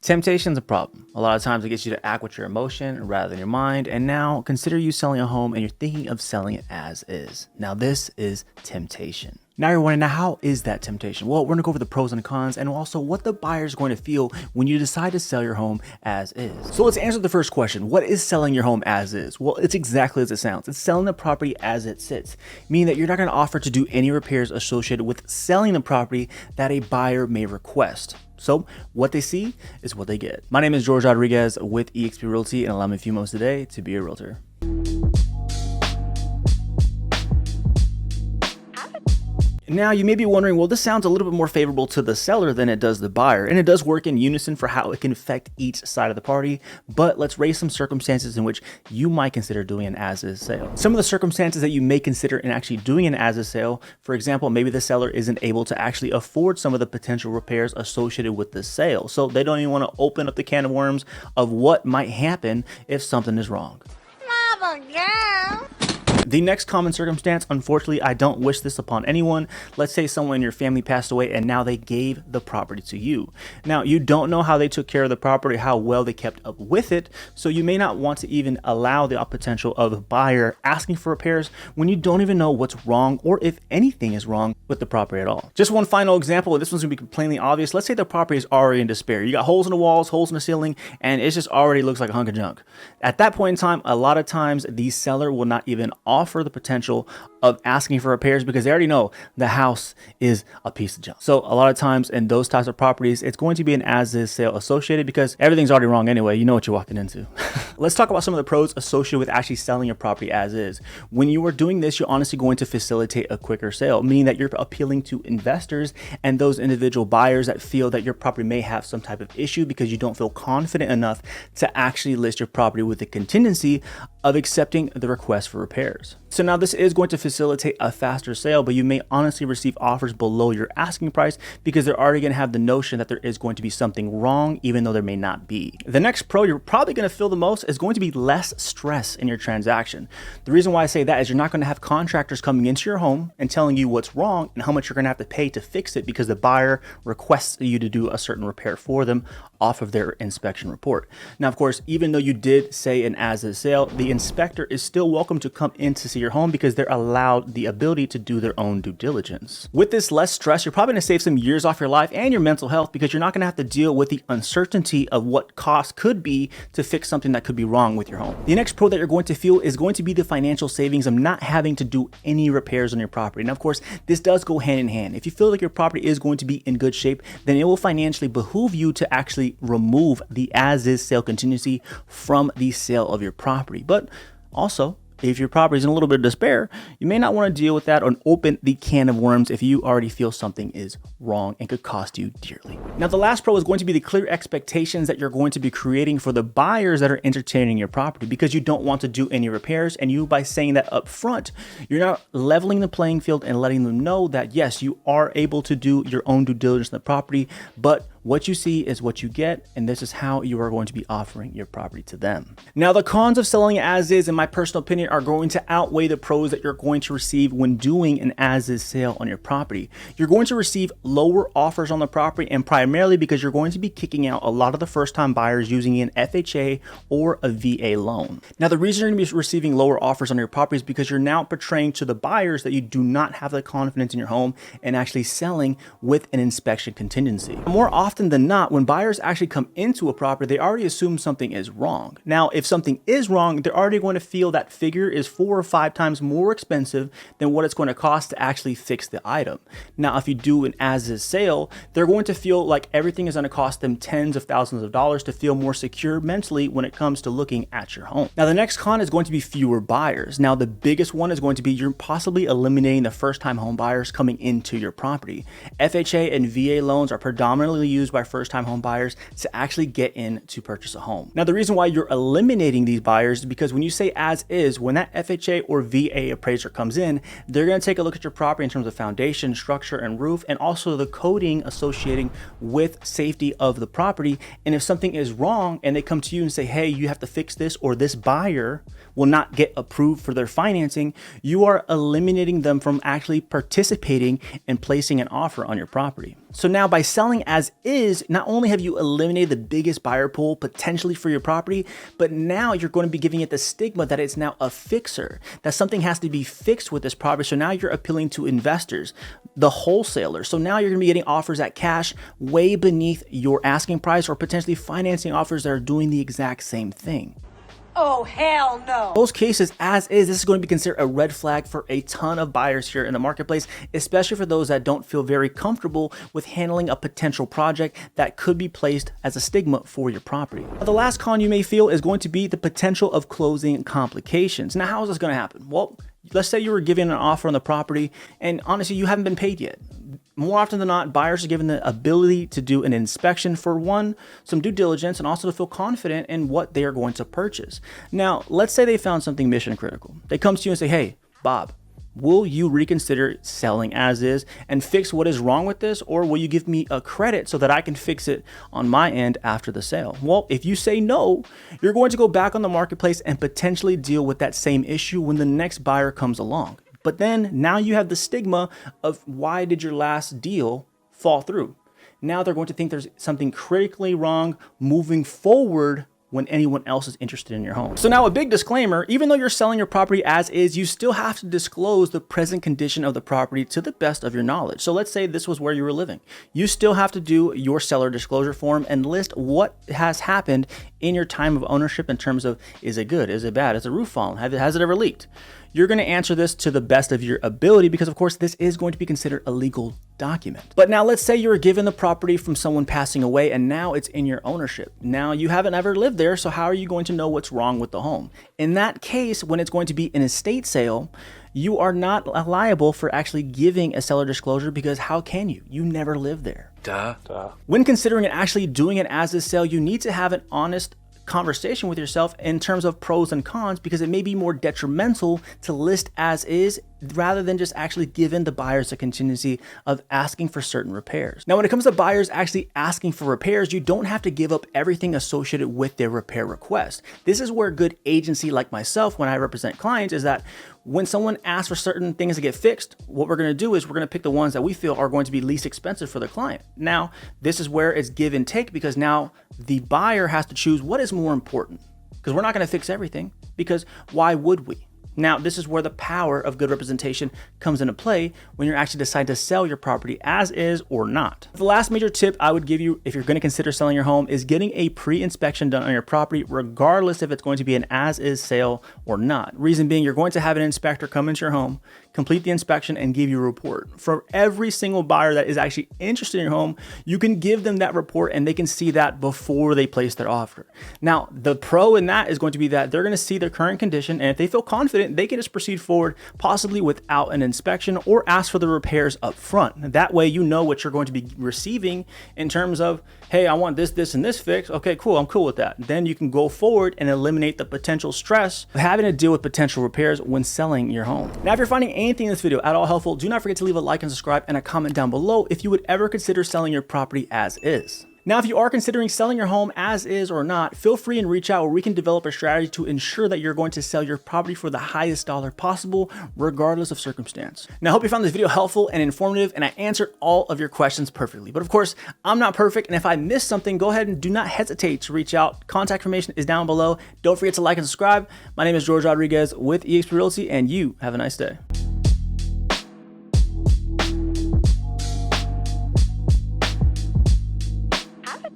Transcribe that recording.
Temptation's a problem. A lot of times it gets you to act with your emotion rather than your mind. And now consider you selling a home and you're thinking of selling it as is. Now this is temptation. Now you're wondering, now how is that temptation? Well, we're gonna go over the pros and cons and also what the buyer is going to feel when you decide to sell your home as is. So let's answer the first question. What is selling your home as is? Well, it's exactly as it sounds. It's selling the property as it sits, meaning that you're not gonna offer to do any repairs associated with selling the property that a buyer may request. So what they see is what they get. My name is George Rodriguez with eXp Realty, and allow me a few moments today to be a realtor. Now you may be wondering, well, this sounds a little bit more favorable to the seller than it does the buyer, and it does work in unison for how it can affect each side of the party, but let's raise some circumstances in which you might consider doing an as-is sale. Some of the circumstances that you may consider in actually doing an as-is sale, for example, maybe the seller isn't able to actually afford some of the potential repairs associated with the sale, so they don't even want to open up the can of worms of what might happen if something is wrong. Mama, girl. The next common circumstance, unfortunately, I don't wish this upon anyone. Let's say someone in your family passed away and now they gave the property to you. Now, you don't know how they took care of the property, how well they kept up with it, so you may not want to even allow the potential of a buyer asking for repairs when you don't even know what's wrong or if anything is wrong with the property at all. Just one final example, this one's gonna be plainly obvious. Let's say the property is already in despair. You got holes in the walls, holes in the ceiling, and it just already looks like a hunk of junk. At that point in time, a lot of times the seller will not even offer the potential of asking for repairs because they already know the house is a piece of junk. So a lot of times in those types of properties, it's going to be an as-is sale associated because everything's already wrong anyway. You know what you're walking into. Let's talk about some of the pros associated with actually selling your property as is. When you are doing this, you're honestly going to facilitate a quicker sale, meaning that you're appealing to investors and those individual buyers that feel that your property may have some type of issue because you don't feel confident enough to actually list your property with the contingency of accepting the request for repairs. So now this is going to facilitate a faster sale, but you may honestly receive offers below your asking price because they're already going to have the notion that there is going to be something wrong, even though there may not be. The next pro you're probably going to feel the most is going to be less stress in your transaction. The reason why I say that is you're not going to have contractors coming into your home and telling you what's wrong and how much you're going to have to pay to fix it because the buyer requests you to do a certain repair for them off of their inspection report. Now, of course, even though you did say an as-is sale, the inspector is still welcome to come in to see your home because they're allowed the ability to do their own due diligence. With this less stress, you're probably gonna save some years off your life and your mental health because you're not gonna have to deal with the uncertainty of what cost could be to fix something that could be wrong with your home. The next pro that you're going to feel is going to be the financial savings of not having to do any repairs on your property. Now, of course, this does go hand in hand. If you feel like your property is going to be in good shape, then it will financially behoove you to actually remove the as-is sale contingency from the sale of your property. But also, if your property is in a little bit of despair, you may not want to deal with that or open the can of worms if you already feel something is wrong and could cost you dearly. Now, the last pro is going to be the clear expectations that you're going to be creating for the buyers that are entertaining your property because you don't want to do any repairs. And you, by saying that up front, you're not leveling the playing field and letting them know that, yes, you are able to do your own due diligence on the property, but what you see is what you get, and this is how you are going to be offering your property to them. Now, the cons of selling as is, in my personal opinion, are going to outweigh the pros that you're going to receive when doing an as-is sale on your property. You're going to receive lower offers on the property, and primarily because you're going to be kicking out a lot of the first-time buyers using an FHA or a VA loan. Now, the reason you're going to be receiving lower offers on your property is because you're now portraying to the buyers that you do not have the confidence in your home and actually selling with an inspection contingency. More often than not, when buyers actually come into a property, they already assume something is wrong. Now, if something is wrong, they're already going to feel that figure is 4 or 5 times more expensive than what it's going to cost to actually fix the item. Now, if you do an as-is sale, they're going to feel like everything is going to cost them tens of thousands of dollars to feel more secure mentally when it comes to looking at your home. Now, the next con is going to be fewer buyers. Now, the biggest one is going to be you're possibly eliminating the first-time home buyers coming into your property. FHA and VA loans are predominantly used by first-time home buyers to actually get in to purchase a home. Now, the reason why you're eliminating these buyers is because when you say as is, when that FHA or VA appraiser comes in, they're going to take a look at your property in terms of foundation, structure, and roof, and also the coding associating with safety of the property. And if something is wrong and they come to you and say, hey, you have to fix this, or this buyer will not get approved for their financing, you are eliminating them from actually participating and placing an offer on your property. So now by selling as is, not only have you eliminated the biggest buyer pool potentially for your property, but now you're going to be giving it the stigma that it's now a fixer, that something has to be fixed with this property. So now you're appealing to investors, the wholesalers. So now you're going to be getting offers at cash way beneath your asking price, or potentially financing offers that are doing the exact same thing. Oh, hell no. Most cases, as is, this is going to be considered a red flag for a ton of buyers here in the marketplace, especially for those that don't feel very comfortable with handling a potential project that could be placed as a stigma for your property. Now, the last con you may feel is going to be the potential of closing complications. Now, how is this going to happen? Well, let's say you were given an offer on the property and honestly, you haven't been paid yet. More often than not, buyers are given the ability to do an inspection for one, some due diligence, and also to feel confident in what they are going to purchase. Now, let's say they found something mission critical. They come to you and say, hey, Bob, will you reconsider selling as is and fix what is wrong with this? Or will you give me a credit so that I can fix it on my end after the sale? Well, if you say no, you're going to go back on the marketplace and potentially deal with that same issue when the next buyer comes along. But then now you have the stigma of why did your last deal fall through? Now they're going to think there's something critically wrong moving forward when anyone else is interested in your home. So now a big disclaimer, even though you're selling your property as is, you still have to disclose the present condition of the property to the best of your knowledge. So let's say this was where you were living. You still have to do your seller disclosure form and list what has happened in your time of ownership in terms of, is it good? Is it bad? Is the roof fallen? Has it ever leaked? You're going to answer this to the best of your ability because, of course, this is going to be considered a legal document. But now let's say you were given the property from someone passing away and now it's in your ownership. Now you haven't ever lived there, so how are you going to know what's wrong with the home? In that case, when it's going to be an estate sale, you are not liable for actually giving a seller disclosure because how can you? You never lived there. Duh. When considering and actually doing it as a sale, you need to have an honest conversation with yourself in terms of pros and cons, because it may be more detrimental to list as is rather than just actually giving the buyers a contingency of asking for certain repairs. Now, when it comes to buyers actually asking for repairs, you don't have to give up everything associated with their repair request. This is where a good agency like myself, when I represent clients, is that when someone asks for certain things to get fixed, what we're going to do is we're going to pick the ones that we feel are going to be least expensive for the client. Now, this is where it's give and take, because now the buyer has to choose what is more important, because we're not going to fix everything, because why would we? Now, this is where the power of good representation comes into play when you're actually deciding to sell your property as is or not. The last major tip I would give you if you're going to consider selling your home is getting a pre-inspection done on your property, regardless if it's going to be an as-is sale or not. Reason being, you're going to have an inspector come into your home, complete the inspection, and give you a report. For every single buyer that is actually interested in your home, you can give them that report and they can see that before they place their offer. Now, the pro in that is going to be that they're going to see their current condition, and if they feel confident, they can just proceed forward, possibly without an inspection, or ask for the repairs up front. That way you know what you're going to be receiving in terms of, hey, I want this, this, and this fixed. Okay, cool, I'm cool with that. Then you can go forward and eliminate the potential stress of having to deal with potential repairs when selling your home. Now, if you're finding anything in this video at all helpful, do not forget to leave a like and subscribe and a comment down below if you would ever consider selling your property as is. Now, if you are considering selling your home as is or not, feel free and reach out where we can develop a strategy to ensure that you're going to sell your property for the highest dollar possible, regardless of circumstance. Now, I hope you found this video helpful and informative, and I answered all of your questions perfectly. But of course, I'm not perfect, and if I missed something, go ahead and do not hesitate to reach out. Contact information is down below. Don't forget to like and subscribe. My name is George Rodriguez with eXp Realty, and you have a nice day.